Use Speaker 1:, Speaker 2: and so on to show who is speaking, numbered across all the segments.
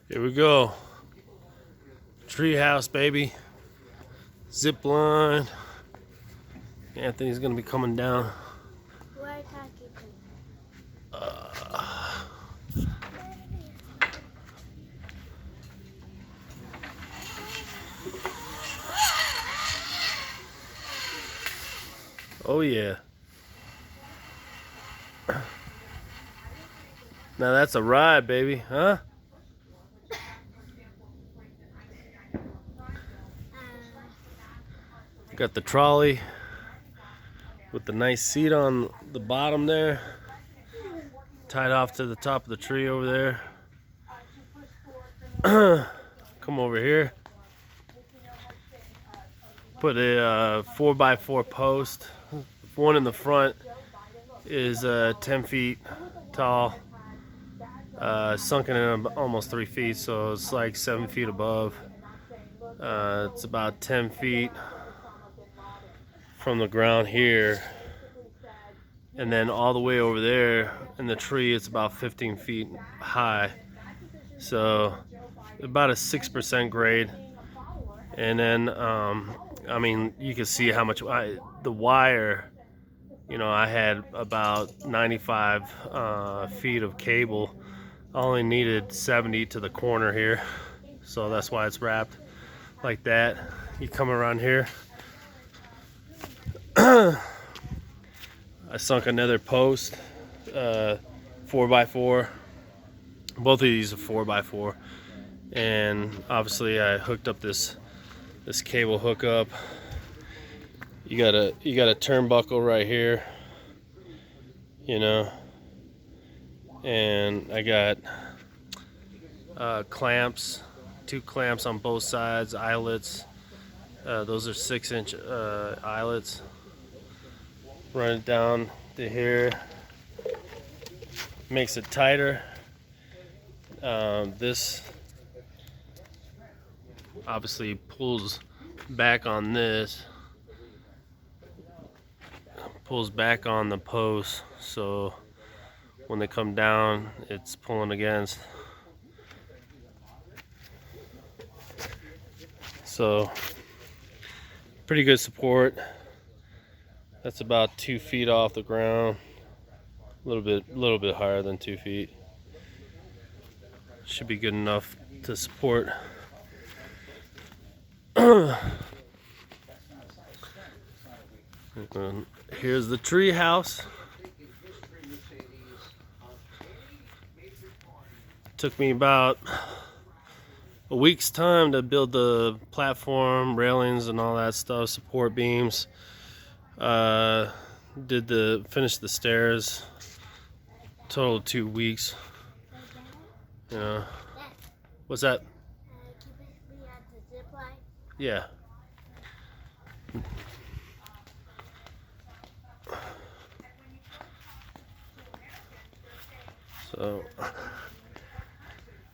Speaker 1: Here we go. Treehouse, baby. Zipline. Anthony's gonna be coming down. Oh yeah. Now that's a ride, baby, huh? Got the trolley with the nice seat on the bottom there, tied off to the top of the tree over there. Come over here. Put a 4x4 post. One in the front is 10 feet tall, sunken in almost 3 feet, so it's like 7 feet above. It's about 10 feet from the ground here, and then all the way over there in the tree it's about 15 feet high, so about a 6% grade. And then I mean, you can see how much the wire, you know, I had about 95 feet of cable. I only needed 70 to the corner here, so that's why it's wrapped like that. You come around here. I sunk another post, 4x4. Both of these are 4x4, and obviously I hooked up this cable hookup. You got a turnbuckle right here, you know, and I got clamps, 2 clamps on both sides, eyelets. Those are 6-inch eyelets. Run it down to here, makes it tighter. This obviously pulls back on this, pulls back on the post, so when they come down it's pulling against. So pretty good support. That's about 2 feet off the ground, a little bit higher than 2 feet. Should be good enough to support. And here's the tree house. Took me about a week's time to build the platform, railings, and all that stuff, support beams. Finished the stairs. Total of 2 weeks. You know. What's that? Yeah. So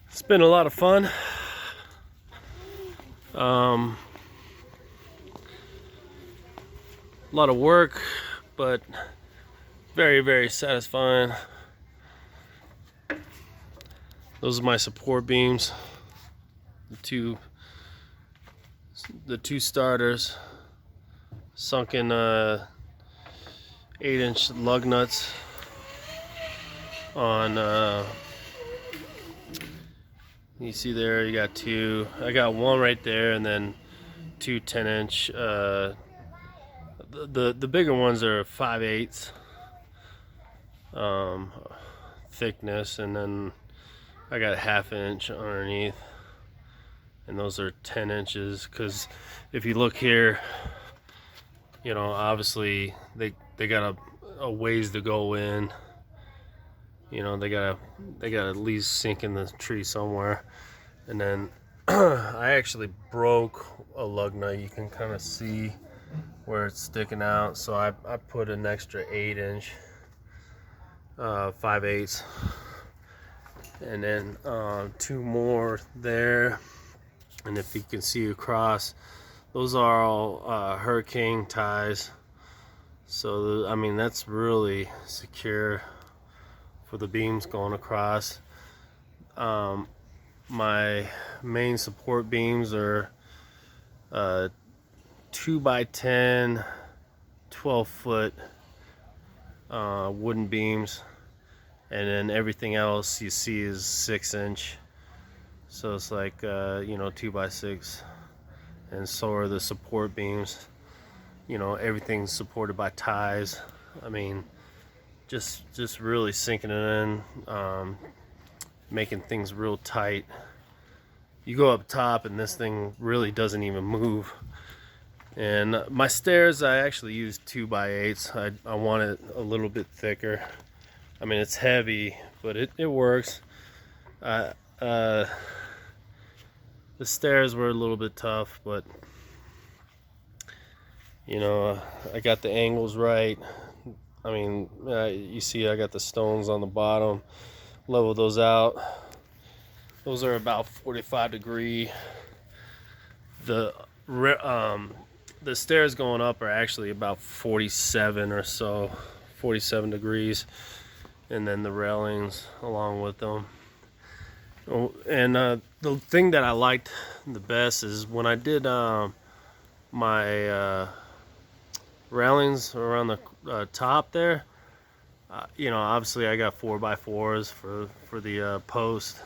Speaker 1: it's been a lot of fun. A lot of work, but very, very satisfying. Those are my support beams. The two starters, sunken 8-inch lug nuts on. You see there, you got 2. I got 1 right there, and then 2 10-inch. The bigger ones are 5/8 thickness, and then I got a 1/2 inch underneath, and those are 10 inches. Because if you look here, you know, obviously they got a ways to go in. You know, they got at least sink in the tree somewhere. And then I actually broke a lug nut. You can kind of see where it's sticking out, so I put an extra 8-inch 5/8, and then 2 more there. And if you can see across, those are all hurricane ties, so I mean that's really secure for the beams going across. my main support beams are 2x10 12-foot wooden beams, and then everything else you see is 6-inch, so it's like 2x6. And so are the support beams. Everything's supported by ties. I mean, just really sinking it in, making things real tight. You go up top and this thing really doesn't even move. And my stairs, I actually use 2x8s. I want it a little bit thicker. I mean, it's heavy, but it works. The stairs were a little bit tough, but I got the angles right. I mean, you see I got the stones on the bottom. Level those out. Those are about 45 degree. The stairs going up are actually about 47 or so, 47 degrees, and then the railings along with them. And the thing that I liked the best is when I did my railings around the top there. Obviously I got 4x4s for the post,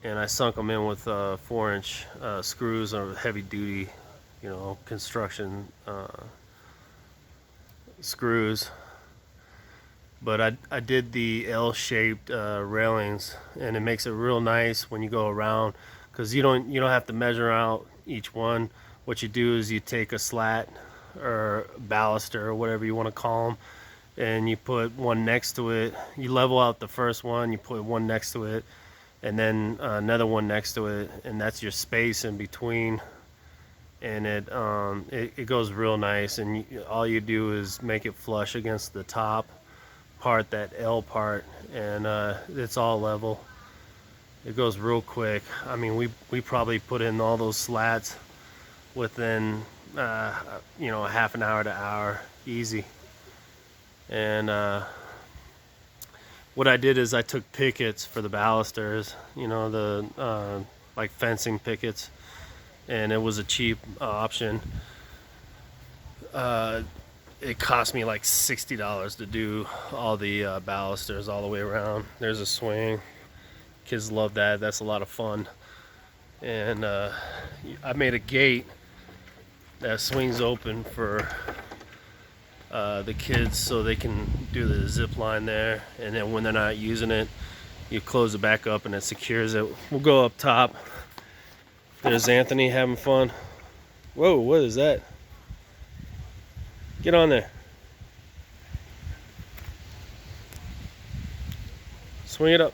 Speaker 1: and I sunk them in with 4-inch screws or heavy duty, construction screws. But I did the L-shaped railings, and it makes it real nice when you go around, because you don't have to measure out each one. What you do is you take a slat or baluster or whatever you want to call them, and you put one next to it. You level out the first one, you put one next to it, and then another one next to it, and that's your space in between. And it goes real nice, and all you do is make it flush against the top part, that L part, and it's all level. It goes real quick. I mean, we probably put in all those slats within half an hour to hour, easy. And what I did is I took pickets for the balusters, the like fencing pickets, and it was a cheap option. It cost me like $60 to do all the balusters all the way around. There's a swing. Kids love that. That's a lot of fun. And I made a gate that swings open for the kids, so they can do the zip line there, and then when they're not using it, you close it back up and it secures it. We'll go up top. There's Anthony having fun. Whoa, what is that? Get on there. Swing it up.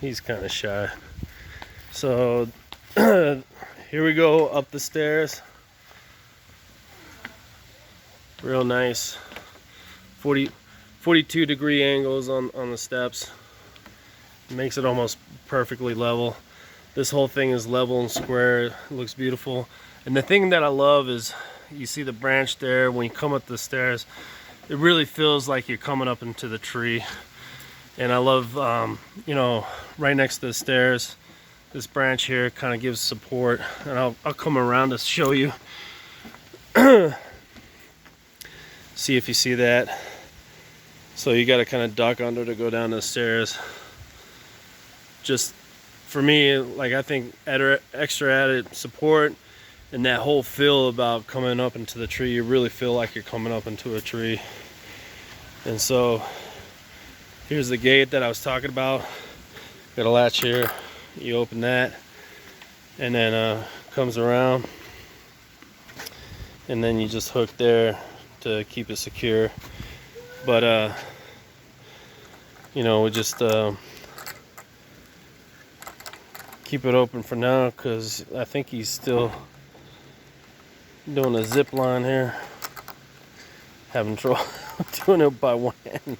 Speaker 1: He's kind of shy. So here we go up the stairs. Real nice. 42 degree angles on the steps. Makes it almost perfectly level. This whole thing is level and square. It looks beautiful. And the thing that I love is you see the branch there. When you come up the stairs, it really feels like you're coming up into the tree. And I love, right next to the stairs, this branch here kind of gives support. And I'll come around to show you. See if you see that. So you got to kind of duck under to go down the stairs. Just for me, like, I think extra added support, and that whole feel about coming up into the tree, you really feel like you're coming up into a tree. And so here's the gate that I was talking about. Got a latch here. You open that, and then comes around, and then you just hook there to keep it secure. But we just keep it open for now, because I think he's still doing a zip line here. Having trouble doing it by one hand.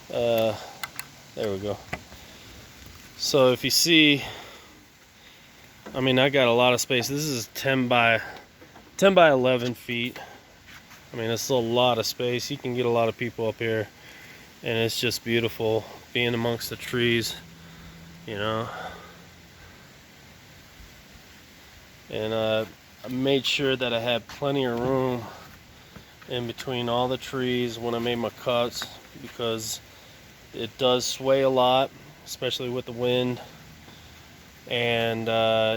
Speaker 1: There we go. So if you see, I mean, I got a lot of space. This is 10 by 11 feet. I mean, it's a lot of space. You can get a lot of people up here, and it's just beautiful being amongst the trees, you know. And I made sure that I had plenty of room in between all the trees when I made my cuts, because it does sway a lot, especially with the wind and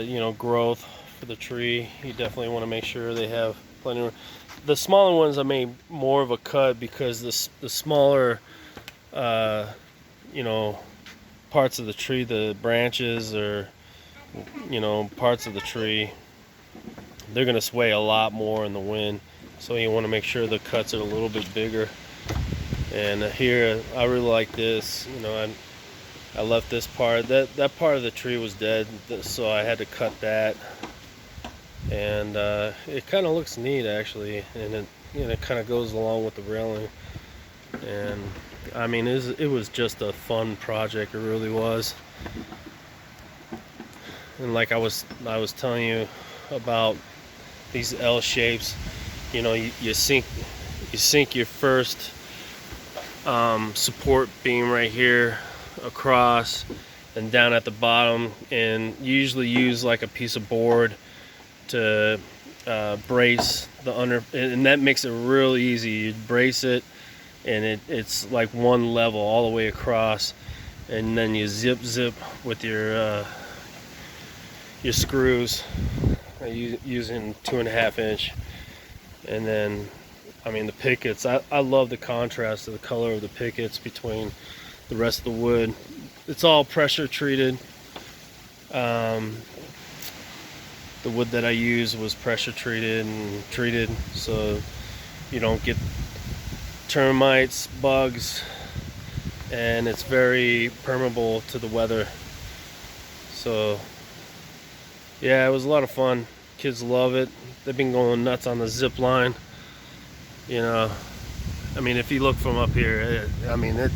Speaker 1: you know, growth for the tree. You definitely want to make sure they have plenty of room. The smaller ones I made more of a cut because the smaller you know, parts of the tree, the branches or, you know, parts of the tree, they're going to sway a lot more in the wind. So you want to make sure the cuts are a little bit bigger. And here, I really like this. You know, I left this part. That part of the tree was dead, so I had to cut that. And it kind of looks neat, actually, and it, you know, it kind of goes along with the railing. And I mean, it was just a fun project. It really was. And like I was telling you about these L shapes, you know, you sink your first support beam right here across and down at the bottom, and you usually use like a piece of board to brace the under, and that makes it real easy. You brace it, and it's like one level all the way across, and then you zip with your screws using 2.5 inch. And then, I mean, the pickets, I love the contrast of the color of the pickets between the rest of the wood. It's all pressure treated. The wood that I used was pressure treated and treated so you don't get termites, bugs, and it's very permeable to the weather. So yeah, it was a lot of fun. Kids love it. They've been going nuts on the zip line. You know, I mean, if you look from up here, I mean, it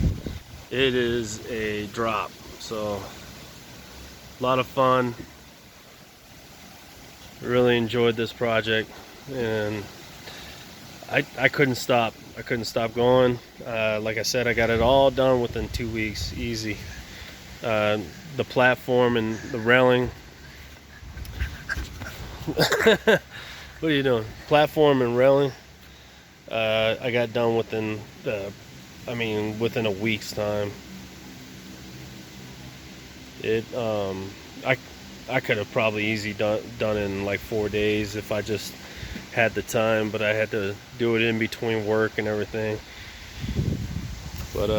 Speaker 1: is a drop. So a lot of fun. Really enjoyed this project, and I couldn't stop. I couldn't stop going. Like I said, I got it all done within 2 weeks, easy. The platform and the railing. What are you doing? Platform and railing. I got done within, within a week's time. I could have probably easily done in like 4 days if I just had the time, but I had to do it in between work and everything. But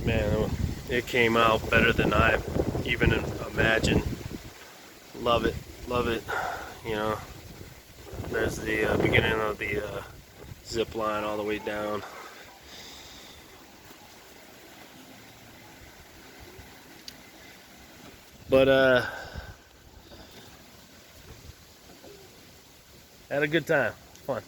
Speaker 1: man, it came out better than I even imagined. Love it, love it. You know, there's the beginning of the zip line all the way down. But had a good time. Fun.